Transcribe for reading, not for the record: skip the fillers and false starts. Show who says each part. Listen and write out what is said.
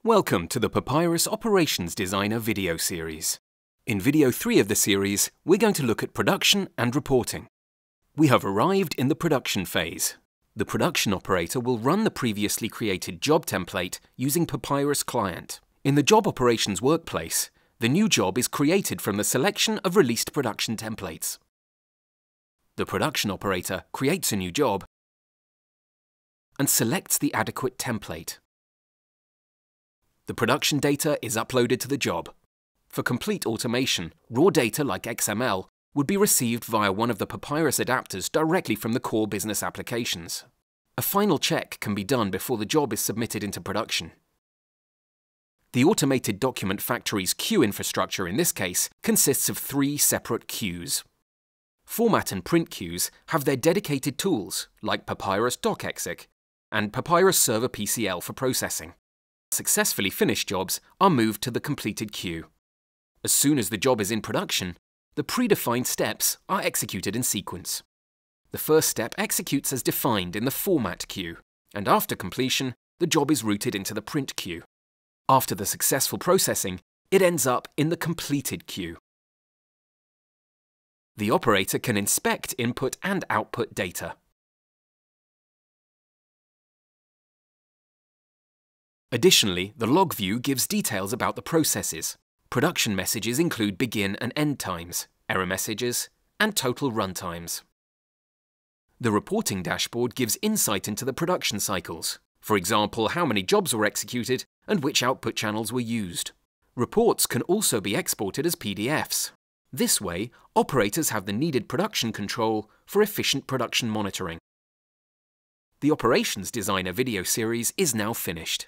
Speaker 1: Welcome to the Papyrus Operations Designer video series. In video 3 of the series, we're going to look at production and reporting. We have arrived in the production phase. The production operator will run the previously created job template using Papyrus Client. In the job operations workplace, the new job is created from the selection of released production templates. The production operator creates a new job and selects the adequate template. The production data is uploaded to the job. For complete automation, raw data like XML would be received via one of the Papyrus adapters directly from the core business applications. A final check can be done before the job is submitted into production. The automated document factory's queue infrastructure in this case consists of 3 separate queues. Format and print queues have their dedicated tools like Papyrus docexec and Papyrus server PCL for processing. Successfully finished jobs are moved to the completed queue. As soon as the job is in production, the predefined steps are executed in sequence. The first step executes as defined in the format queue, and after completion, the job is routed into the print queue. After the successful processing, it ends up in the completed queue. The operator can inspect input and output data. Additionally, the log view gives details about the processes. Production messages include begin and end times, error messages, and total run times. The reporting dashboard gives insight into the production cycles. For example, how many jobs were executed and which output channels were used. Reports can also be exported as PDFs. This way, operators have the needed production control for efficient production monitoring. The Operations Designer video series is now finished.